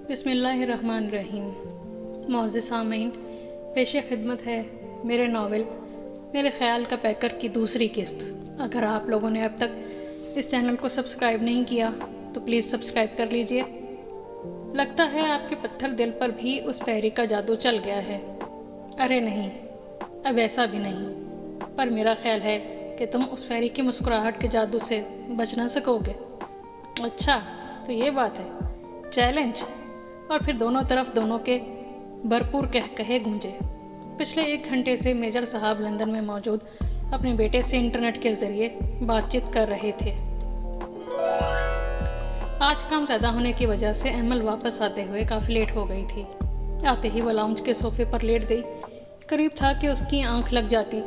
بسم اللہ الرحمن الرحیم۔ معزز سامعین، پیش خدمت ہے میرے ناول میرے خیال کا پیکر کی دوسری قسط۔ اگر آپ لوگوں نے اب تک اس چینل کو سبسکرائب نہیں کیا تو پلیز سبسکرائب کر لیجئے۔ لگتا ہے آپ کے پتھر دل پر بھی اس پیری کا جادو چل گیا ہے۔ ارے نہیں، اب ایسا بھی نہیں، پر میرا خیال ہے کہ تم اس پیری کی مسکراہٹ کے جادو سے بچ نہ سکو گے۔ اچھا تو یہ بات ہے، چیلنج؟ اور پھر دونوں طرف دونوں کے بھرپور کہے گونجے۔ پچھلے 1 گھنٹے سے میجر صاحب لندن میں موجود اپنے بیٹے سے انٹرنیٹ کے ذریعے بات چیت کر رہے تھے۔ آج کام زیادہ ہونے کی وجہ سے ایمل واپس آتے ہوئے کافی لیٹ ہو گئی تھی۔ آتے ہی وہ لاؤنج کے صوفے پر لیٹ گئی۔ قریب تھا کہ اس کی آنکھ لگ جاتی،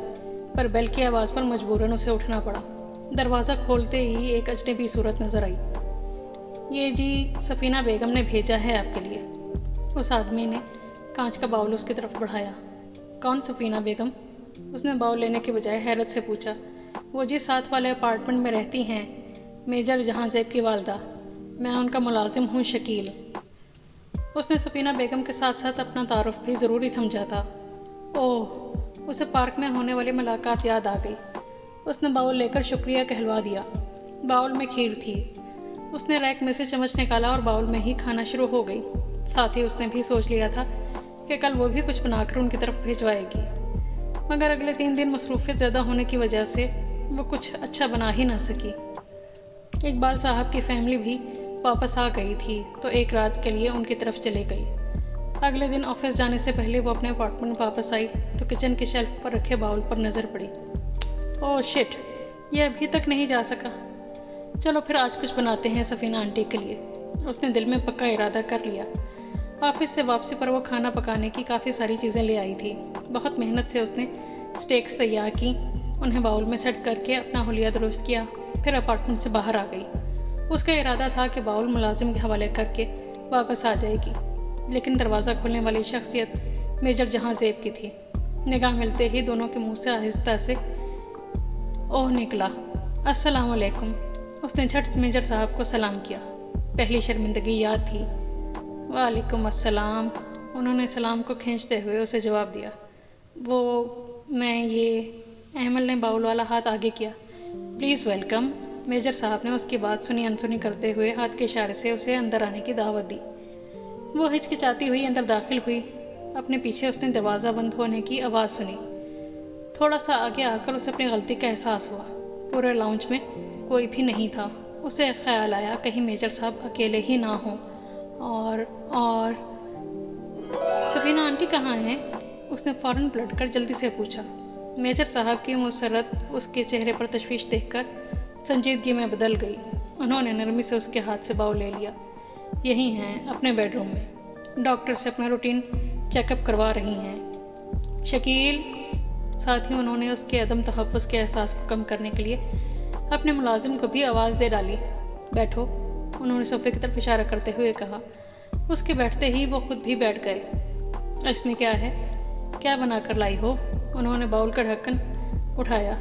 پر بیل کی آواز پر مجبوراً اسے اٹھنا پڑا۔ دروازہ کھولتے ہی ایک اجنبی صورت نظر آئی۔ یہ جی سفینہ بیگم نے بھیجا ہے آپ کے لیے۔ اس آدمی نے کانچ کا باؤل اس کی طرف بڑھایا۔ کون سفینہ بیگم؟ اس نے باؤل لینے کے بجائے حیرت سے پوچھا۔ وہ جی ساتھ والے اپارٹمنٹ میں رہتی ہیں، میجر جہاں زیب کی والدہ۔ میں ان کا ملازم ہوں، شکیل۔ اس نے سفینہ بیگم کے ساتھ ساتھ اپنا تعارف بھی ضروری سمجھا تھا۔ اوہ، اسے پارک میں ہونے والی ملاقات یاد آ گئی۔ اس نے باؤل لے کر شکریہ کہلوا دیا۔ باؤل میں کھیر تھی۔ اس نے ریک میں سے چمچ نکالا اور باؤل میں ہی کھانا شروع ہو گئی۔ ساتھ ہی اس نے بھی سوچ لیا تھا کہ کل وہ بھی کچھ بنا کر ان کی طرف بھیجوائے گی، مگر اگلے 3 دن مصروفیت زیادہ ہونے کی وجہ سے وہ کچھ اچھا بنا ہی نہ سکی۔ اقبال صاحب کی فیملی بھی واپس آ گئی تھی تو ایک رات کے لیے ان کی طرف چلے گئی۔ اگلے دن آفس جانے سے پہلے وہ اپنے اپارٹمنٹ واپس آئی تو کچن کے شیلف پر رکھے باؤل پر نظر پڑی۔ اوہ شٹ، یہ ابھی تک نہیں جا سکا۔ چلو پھر آج کچھ بناتے ہیں سفینہ آنٹی کے لیے۔ اس نے دل میں پکا ارادہ کر لیا۔ آفس سے واپسی پر وہ کھانا پکانے کی کافی ساری چیزیں لے آئی تھی۔ بہت محنت سے اس نے سٹیکس تیار کی، انہیں باؤل میں سیٹ کر کے اپنا حلیہ درست کیا، پھر اپارٹمنٹ سے باہر آ گئی۔ اس کا ارادہ تھا کہ باؤل ملازم کے حوالے کر کے واپس آ جائے گی، لیکن دروازہ کھولنے والی شخصیت میجر جہاں زیب کی تھی۔ نگاہ ملتے ہی دونوں کے منہ سے آہستہ سے اوہ نکلا۔ السلام علیکم۔ اس نے جھٹ میجر صاحب کو سلام کیا۔ پہلی شرمندگی یاد تھی۔ وعلیکم السلام۔ انہوں نے سلام کو کھینچتے ہوئے اسے جواب دیا۔ میں یہ ایمل نے باؤل والا ہاتھ آگے کیا۔ Please welcome. میجر صاحب نے اس کی بات سنی انسنی کرتے ہوئے ہاتھ کے اشارے سے اسے اندر آنے کی دعوت دی۔ وہ ہچکچاتی ہوئی اندر داخل ہوئی۔ اپنے پیچھے اس نے دروازہ بند ہونے کی آواز سنی۔ تھوڑا سا آگے آ کر اسے اپنی غلطی کا احساس ہوا۔ پورے لاؤنج میں کوئی بھی نہیں تھا۔ اسے خیال آیا کہیں میجر صاحب اکیلے ہی نہ ہوں۔ اور سفینہ آنٹی کہاں ہیں؟ اس نے فوراً پلٹ کر جلدی سے پوچھا۔ میجر صاحب کی مسرت اس کے چہرے پر تشویش دیکھ کر سنجیدگی میں بدل گئی۔ انہوں نے نرمی سے اس کے ہاتھ سے باؤل لے لیا۔ یہی ہیں اپنے بیڈ روم میں، ڈاکٹر سے اپنا روٹین چیک اپ کروا رہی ہیں۔ شکیل۔ ساتھ ہی انہوں نے اس کے عدم تحفظ کے احساس کو کم کرنے کے لیے اپنے ملازم کو بھی آواز دے ڈالی۔ بیٹھو، انہوں نے صوفے کی طرف اشارہ کرتے ہوئے کہا۔ اس کے بیٹھتے ہی وہ خود بھی بیٹھ گئے۔ اس میں کیا ہے؟ کیا بنا کر لائی ہو؟ انہوں نے باؤل کا ڈھکن اٹھایا۔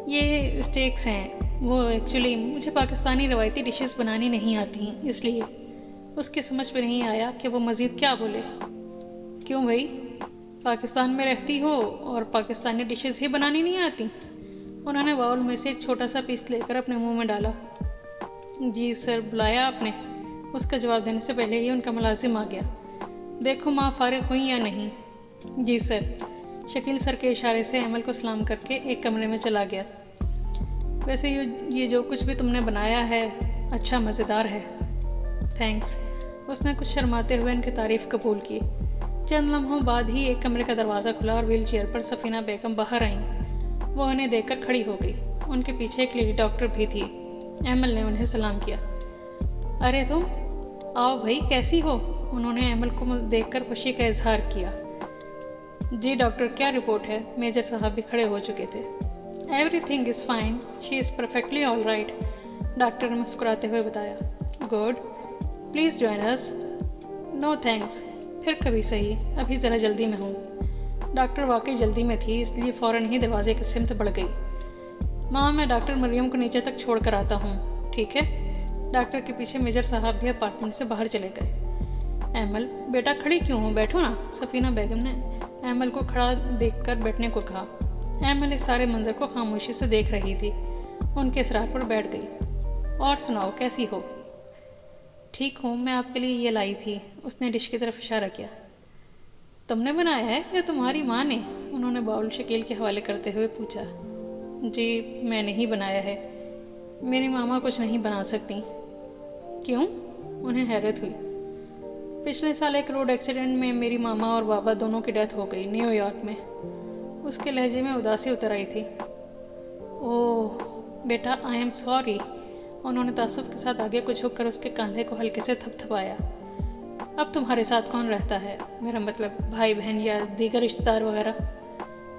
یہ اسٹیکس ہیں۔ وہ ایکچولی مجھے پاکستانی روایتی ڈشز بنانی نہیں آتی، اس لیے۔ اس کی سمجھ میں نہیں آیا کہ وہ مزید کیا بولے۔ کیوں بھائی، پاکستان میں رہتی ہو اور پاکستانی ڈشز ہی بنانی نہیں آتی؟ انہوں نے باؤل میں سے ایک چھوٹا سا پیس لے کر اپنے منہ میں ڈالا۔ جی سر، بلایا آپ نے؟ اس کا جواب دینے سے پہلے ہی ان کا ملازم آ گیا۔ دیکھو ماں فارغ ہوئی یا نہیں؟ جی سر۔ شکیل سر کے اشارے سے ایمل کو سلام کر کے ایک کمرے میں چلا گیا۔ ویسے یہ جو کچھ بھی تم نے بنایا ہے اچھا مزیدار ہے۔ تھینکس۔ اس نے کچھ شرماتے ہوئے ان کی تعریف قبول کی۔ چند لمحوں بعد ہی ایک کمرے کا دروازہ کھلا اور ویل چیئر پر سفینہ بیگم باہر آئیں۔ وہ انہیں دیکھ کر کھڑی ہو گئی۔ ان کے پیچھے ایک لیڈی ڈاکٹر بھی تھی۔ ایمل نے انہیں سلام کیا۔ ارے تم، آؤ بھائی، کیسی ہو؟ انہوں نے ایمل کو دیکھ کر خوشی کا اظہار کیا۔ جی ڈاکٹر، کیا رپورٹ ہے؟ میجر صاحب بھی کھڑے ہو چکے تھے۔ Everything is fine, she is perfectly all right, doctor نے مسکراتے ہوئے بتایا۔ Good, please join us. No thanks, پھر کبھی صحیح، ابھی ذرا جلدی میں ہوں۔ ڈاکٹر واقعی جلدی میں تھی، اس لیے فوراً ہی دروازے کی سمت بڑھ گئی۔ ماں، میں ڈاکٹر مریم کو نیچے تک چھوڑ کر آتا ہوں، ٹھیک ہے؟ ڈاکٹر کے پیچھے میجر صاحب بھی اپارٹمنٹ سے باہر چلے گئے۔ ایمل بیٹا کھڑی کیوں ہو، بیٹھو نا، سفینہ بیگم نے ایمل کو کھڑا دیکھ کر بیٹھنے کو کہا۔ ایمل اس سارے منظر کو خاموشی سے دیکھ رہی تھی، ان کے اصرار پر بیٹھ گئی۔ اور سناؤ کیسی ہو؟ ٹھیک ہوں، میں آپ کے لیے یہ لائی تھی، اس نے ڈش کی طرف اشارہ کیا۔ تم نے بنایا ہے یا تمہاری ماں نے؟ انہوں نے باؤل شکیل کے حوالے کرتے ہوئے پوچھا۔ جی میں نے ہی بنایا ہے، میری ماما کچھ نہیں بنا سکتی۔ کیوں؟ انہیں حیرت ہوئی۔ پچھلے سال ایک روڈ ایکسیڈنٹ میں میری ماما اور بابا دونوں کی ڈیتھ ہو گئی، نیو یارک میں۔ اس کے لہجے میں اداسی اتر آئی تھی۔ اوہ بیٹا، آئی ایم سوری۔ انہوں نے تعصب کے ساتھ آگے کو جھک کر اس کے کاندھے کو ہلکے سے تھپ تھپایا۔ اب تمہارے ساتھ کون رہتا ہے؟ میرا مطلب بھائی بہن یا دیگر رشتہ دار وغیرہ؟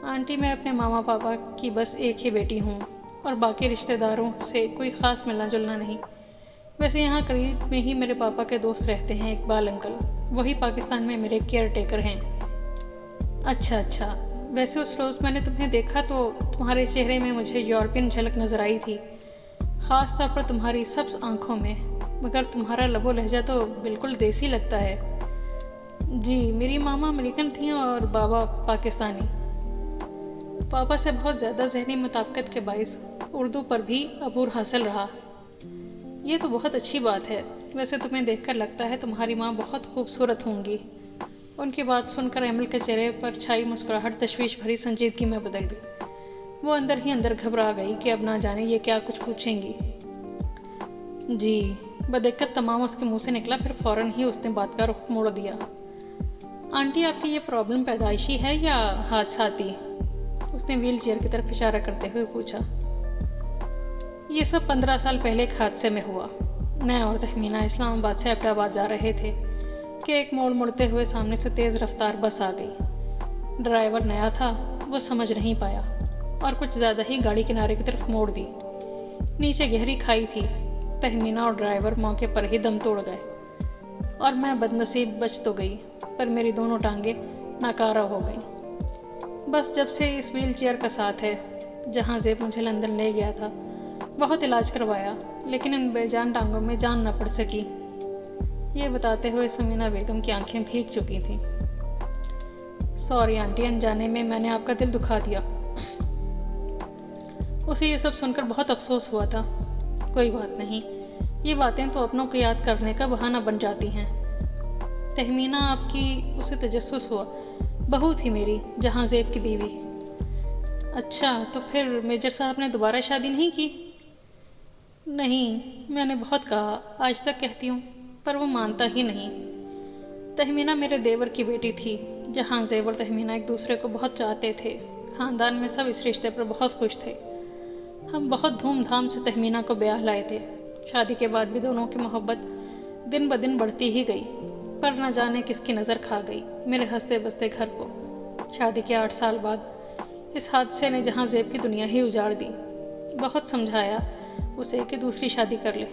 آنٹی میں اپنے ماما پاپا کی بس ایک ہی بیٹی ہوں اور باقی رشتہ داروں سے کوئی خاص ملنا جلنا نہیں۔ ویسے یہاں قریب میں ہی میرے پاپا کے دوست رہتے ہیں، اقبال انکل، وہی پاکستان میں میرے کیئر ٹیکر ہیں۔ اچھا، ویسے اس روز میں نے تمہیں دیکھا تو تمہارے چہرے میں مجھے یورپین جھلک نظر آئی تھی، خاص طور پر تمہاری سبز آنکھوں میں، مگر تمہارا لب و لہجہ تو بالکل دیسی لگتا ہے۔ جی میری ماما امریکن تھیں اور بابا پاکستانی۔ پاپا سے بہت زیادہ ذہنی مطابقت کے باعث اردو پر بھی عبور حاصل رہا۔ یہ تو بہت اچھی بات ہے۔ ویسے تمہیں دیکھ کر لگتا ہے تمہاری ماں بہت خوبصورت ہوں گی۔ ان کی بات سن کر ایمل کے چہرے پر چھائی مسکراہٹ تشویش بھری سنجیدگی میں بدل گئی۔ وہ اندر ہی اندر گھبرا گئی کہ اب نہ جانے یہ کیا کچھ پوچھیں گی۔ جی بدقت تمام اس کے منہ سے نکلا، پھر فوراً ہی اس نے بات کا رخ موڑ دیا۔ آنٹی آپ کی یہ پرابلم پیدائشی ہے یا حادثاتی؟ اس نے ویل چیئر کی طرف اشارہ کرتے ہوئے پوچھا۔ یہ سب 15 سال پہلے ایک حادثے میں ہوا۔ میں اور تہمینہ اسلام آباد سے ایبٹ آباد جا رہے تھے کہ ایک موڑ مڑتے ہوئے سامنے سے تیز رفتار بس آ گئی۔ ڈرائیور نیا تھا، وہ سمجھ نہیں پایا اور کچھ زیادہ ہی گاڑی کنارے کی طرف موڑ دی۔ نیچے گہری کھائی تھی۔ تہمینہ اور ڈرائیور موقع پر ہی دم توڑ گئے اور میں بدنصیب بچ تو گئی، پر میری دونوں ٹانگیں ناکارہ ہو گئیں۔ بس جب سے اس ویل چیئر کا ساتھ ہے۔ جہاں زیب مجھے لندن لے گیا تھا، بہت علاج کروایا، لیکن ان بے جان ٹانگوں میں جان نہ پڑ سکی۔ یہ بتاتے ہوئے سمینہ بیگم کی آنکھیں بھیگ چکی تھیں۔ سوری آنٹی، انجانے میں میں نے آپ کا دل دکھا دیا۔ اسے یہ سب سن کر بہت افسوس ہوا تھا۔ کوئی بات نہیں، یہ باتیں تو اپنوں کو یاد کرنے کا بہانہ بن جاتی ہیں۔ تہمینہ آپ کی، اسے تجسس ہوا، بہو تھی میری، جہاں زیب کی بیوی۔ اچھا، تو پھر میجر صاحب نے دوبارہ شادی نہیں کی؟ نہیں، میں نے بہت کہا، آج تک کہتی ہوں، پر وہ مانتا ہی نہیں۔ تہمینہ میرے دیور کی بیٹی تھی۔ جہاں زیب اور تہمینہ ایک دوسرے کو بہت چاہتے تھے، خاندان میں سب اس رشتے پر بہت خوش تھے۔ ہم بہت دھوم دھام سے تہمینہ کو بیاہ لائے تھے۔ شادی کے بعد بھی دونوں کی محبت دن بدن بڑھتی ہی گئی، پر نہ جانے کس کی نظر کھا گئی میرے ہنستے بستے گھر کو۔ شادی کے 8 سال بعد اس حادثے نے جہاں زیب کی دنیا ہی اجاڑ دی۔ بہت سمجھایا اسے کہ دوسری شادی کر لے،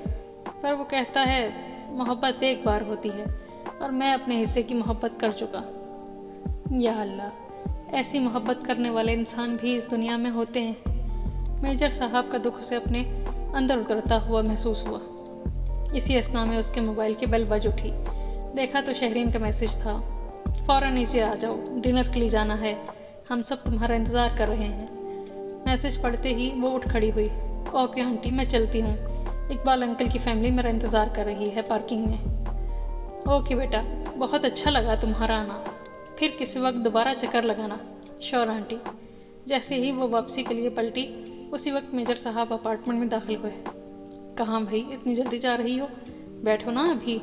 پر وہ کہتا ہے محبت ایک بار ہوتی ہے اور میں اپنے حصے کی محبت کر چکا۔ یا اللہ، ایسی محبت کرنے والے انسان بھی اس دنیا میں ہوتے ہیں۔ میجر صاحب کا دکھ اسے اپنے اندر اترتا ہوا محسوس ہوا۔ اسی اثنا میں اس کے موبائل کی بیل بج اٹھی۔ دیکھا تو شہرین کا میسج تھا، فوراً نیچے آ جاؤ، ڈنر کے لیے جانا ہے، ہم سب تمہارا انتظار کر رہے ہیں۔ میسج پڑھتے ہی وہ اٹھ کھڑی ہوئی۔ اوکے آنٹی، میں چلتی ہوں، اقبال انکل کی فیملی میرا انتظار کر رہی ہے پارکنگ میں۔ اوکے بیٹا، بہت اچھا لگا تمہارا آنا، پھر کسی وقت دوبارہ چکر لگانا۔ شور آنٹی۔ جیسے ہی وہ واپسی کے لیے پلٹی، اسی وقت میجر صاحب اپارٹمنٹ میں داخل ہوئے۔ کہاں بھائی، اتنی جلدی جا رہی ہو؟ بیٹھو نا ابھی۔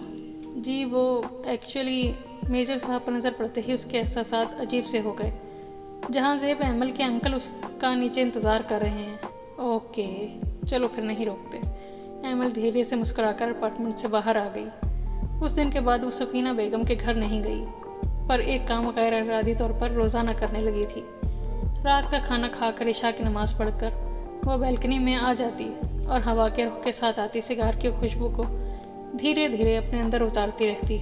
جی وہ ایکچولی، میجر صاحب پر نظر پڑتے ہی اس کے احساسات عجیب سے ہو گئے۔ جہاں زیب ایمل کے انکل اس کا نیچے انتظار کر رہے ہیں۔ اوکے چلو پھر نہیں روکتے۔ ایمل دھیرے سے مسکرا کر اپارٹمنٹ سے باہر آ گئی۔ اس دن کے بعد وہ سفینہ بیگم کے گھر نہیں گئی، پر ایک کام غیر ارادی طور پر روزانہ کرنے لگی تھی۔ رات کا کھانا کھا کر عشاء کی نماز پڑھ کر وہ بیلکنی میں آ جاتی اور ہوا کے رخ کے ساتھ آتی سگار کی خوشبو کو دھیرے دھیرے اپنے اندر اتارتی رہتی۔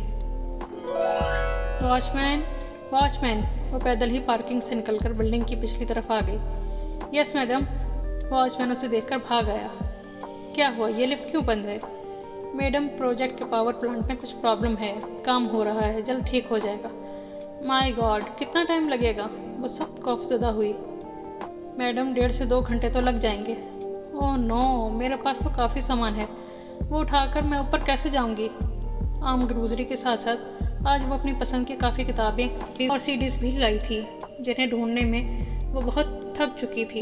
واچ مین، وہ پیدل ہی پارکنگ سے نکل کر بلڈنگ کی پچھلی طرف آ گئی۔ Yes madam. واچ مین اسے دیکھ کر بھاگ آیا۔ کیا ہوا، یہ لفٹ کیوں بند ہے؟ میڈم پروجیکٹ کے پاور پلانٹ میں کچھ پرابلم ہے، کام ہو رہا ہے، جلد ٹھیک ہو جائے گا۔ مائی گاڈ، کتنا ٹائم لگے گا؟ وہ سخت خوفزدہ ہوئی۔ میڈم 1.5 سے 2 گھنٹے تو لگ جائیں گے۔ اوہ نو، میرے پاس تو کافی سامان ہے، وہ اٹھا کر میں اوپر کیسے جاؤں گی؟ عام گروسری کے ساتھ ساتھ آج وہ اپنی پسند کی کافی کتابیں اور CDs بھی لائی تھی جنہیں ڈھونڈنے میں وہ بہت تھک چکی تھی۔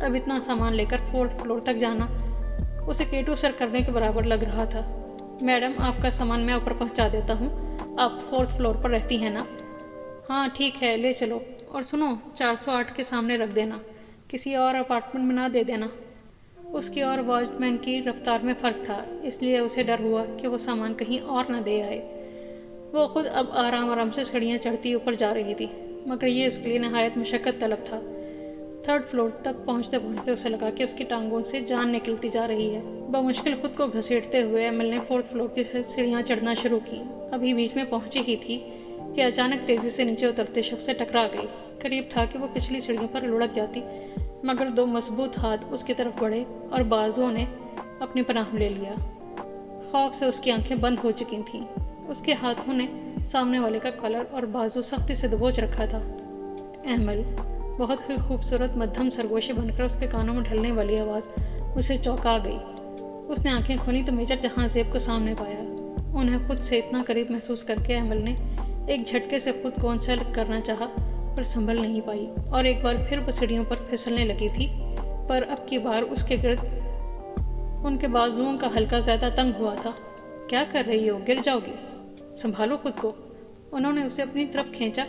اب اتنا سامان لے کر 4th فلور تک جانا اسے K2 سر کرنے کے برابر لگ رہا تھا۔ میڈم، آپ کا سامان میں اوپر پہنچا دیتا ہوں، آپ 4th فلور پر رہتی ہیں نا؟ ہاں ٹھیک ہے، لے چلو، اور سنو 408 کے سامنے رکھ دینا، کسی اور اپارٹمنٹ میں نہ دے دینا۔ اس کی اور واچ مین کی رفتار میں فرق تھا، اس لیے اسے ڈر ہوا کہ وہ سامان کہیں اور نہ دے آئے۔ وہ خود اب آرام سے سیڑھیاں چڑھتی اوپر جا رہی تھی، مگر یہ اس کے لیے نہایت مشقت طلب تھا۔ 3rd فلور تک پہنچتے پہنچتے اسے لگا کہ اس کی ٹانگوں سے جان نکلتی جا رہی ہے۔ بمشکل خود کو گھسیٹتے ہوئے ایمل نے 4th فلور کی سیڑھیاں چڑھنا شروع کی۔ ابھی بیچ میں پہنچی ہی تھی کہ اچانک تیزی سے نیچے اترتے شخص سے ٹکرا گئی۔ قریب تھا کہ وہ پچھلی سیڑھیوں پر لڑک جاتی، مگر 2 مضبوط ہاتھ اس کی طرف بڑھے اور بازوؤں نے اپنی پناہ لے لیا۔ خوف سے اس کی آنکھیں بند ہو چکی تھیں۔ اس کے ہاتھوں نے سامنے والے کا کالر اور بازو سختی سے دبوچ رکھا تھا۔ ایمل، بہت ہی خوبصورت مدھم سرگوشی بن کر اس کے کانوں میں ڈھلنے والی آواز اسے چونکا گئی۔ اس نے آنکھیں کھولی تو میجر جہاں زیب کو سامنے پایا۔ انہیں خود سے اتنا قریب محسوس کر کے ایمل نے ایک جھٹکے سے خود کو انسل کرنا چاہا، پر سنبھل نہیں پائی اور ایک بار پھر وہ سیڑھیوں پر پھسلنے لگی تھی، پر اب کی بار اس کے گرد ان کے بازوؤں کا حلقہ زیادہ تنگ ہوا تھا۔ کیا کر رہی ہو؟ گر جاؤ گی، سنبھالو خود کو۔ انہوں نے اسے اپنی طرف کھینچا،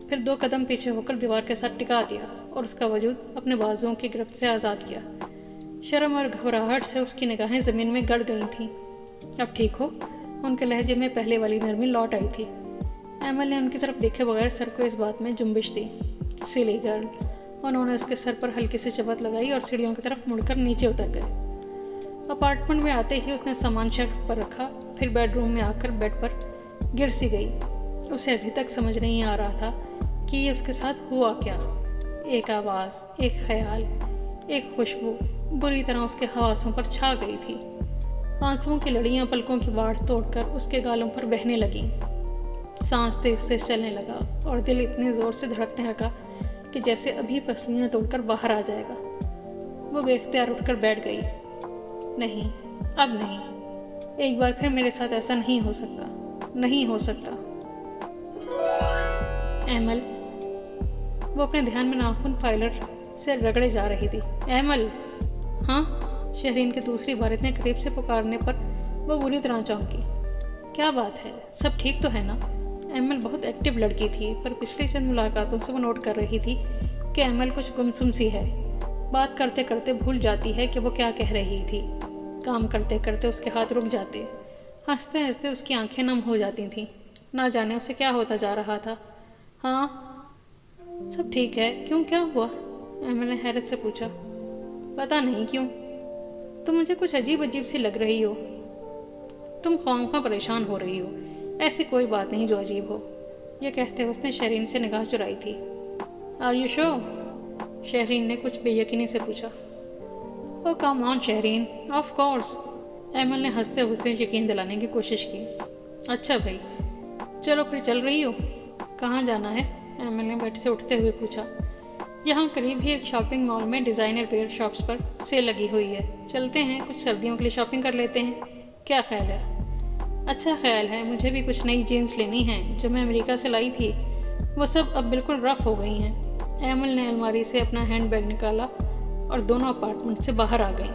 پھر 2 قدم پیچھے ہو کر دیوار کے ساتھ ٹکا دیا اور اس کا وجود اپنے بازوؤں کی گرفت سے آزاد کیا۔ شرم اور گھبراہٹ سے اس کی نگاہیں زمین میں گڑ گئی تھیں۔ اب ٹھیک ہو؟ ان کے لہجے میں پہلے والی نرمی لوٹ آئی تھی۔ ایمل نے ان کی طرف دیکھے بغیر سر کو اس بات میں جنبش دی۔ سلی گرل، انہوں نے اس کے سر پر ہلکی سی چپت لگائی اور سیڑھیوں کی طرف مڑ کر نیچے اتر گئے۔ اپارٹمنٹ میں آتے ہی اس نے سامان شیلف پر رکھا، پھر بیڈ روم میں آ کر بیڈ پر گر سی گئی۔ اسے ابھی تک سمجھ نہیں آ رہا تھا کہ یہ اس کے ساتھ ہوا کیا۔ ایک آواز، ایک خیال، ایک خوشبو بری طرح اس کے حواسوں پر چھا گئی تھی۔ آنسوؤں کی لڑیاں پلکوں کی واڑ توڑ کر اس کے گالوں پر بہنے لگیں۔ سانس تیز تیز چلنے لگا اور دل اتنی زور سے دھڑکنے لگا کہ جیسے ابھی پسلیاں توڑ کر باہر آ جائے گا۔ وہ بے اختیار اٹھ کر بیٹھ گئی۔ نہیں، اب نہیں، ایک بار پھر میرے ساتھ ایسا نہیں ہو سکتا، نہیں ہو سکتا۔ ایمل، وہ اپنے دھیان میں ناخن فائلر سے رگڑے جا رہی تھی۔ ایمل! ہاں؟ شہرین کے دوسری بار اتنے قریب سے پکارنے پر وہ بری طرح چونکی۔ کیا بات ہے؟ سب ٹھیک تو ہے نا؟ ایمل بہت ایکٹیو لڑکی تھی، پر پچھلی چند ملاقاتوں سے وہ نوٹ کر رہی تھی کہ ایمل کچھ گمسم سی ہے۔ بات کرتے کرتے بھول جاتی ہے کہ وہ کیا کہہ رہی تھی۔ کام کرتے کرتے اس کے ہاتھ رک جاتے، ہنستے ہنستے اس کی آنکھیں نم ہو جاتی تھیں۔ نہ جانے اسے کیا ہوتا جا رہا تھا۔ ہاں سب ٹھیک ہے، کیوں کیا ہوا؟ ایمل نے حیرت سے پوچھا۔ پتہ نہیں کیوں، تم مجھے کچھ عجیب سی لگ رہی ہو۔ تم خواہ پریشان ہو رہی ہو، ایسی کوئی بات نہیں جو عجیب ہو۔ یہ کہتے اس نے شہرین سے نگاہ چرائی تھی۔ آر یو شور؟ شہرین نے کچھ بے یقینی سے پوچھا۔ او کم آن شہرین، آف کورس، ایمل نے ہنستے اسے یقین دلانے کی کوشش کی۔ اچھا بھائی، چلو پھر چل رہی ہو؟ کہاں جانا ہے؟ ایمل نے بیڈ سے اٹھتے ہوئے پوچھا۔ یہاں قریب ہی ایک شاپنگ مال میں ڈیزائنر ویئر شاپس پر سیل لگی ہوئی ہے، چلتے ہیں، کچھ سردیوں کے لیے شاپنگ کر لیتے ہیں، کیا خیال ہے؟ اچھا خیال ہے، مجھے بھی کچھ نئی جینس لینی ہیں جو میں امریکہ سے لائی تھی، وہ سب اب بالکل رف ہو گئی ہیں۔ ایمل نے الماری سے اپنا ہینڈ بیگ نکالا اور دونوں اپارٹمنٹ سے باہر آ گئیں۔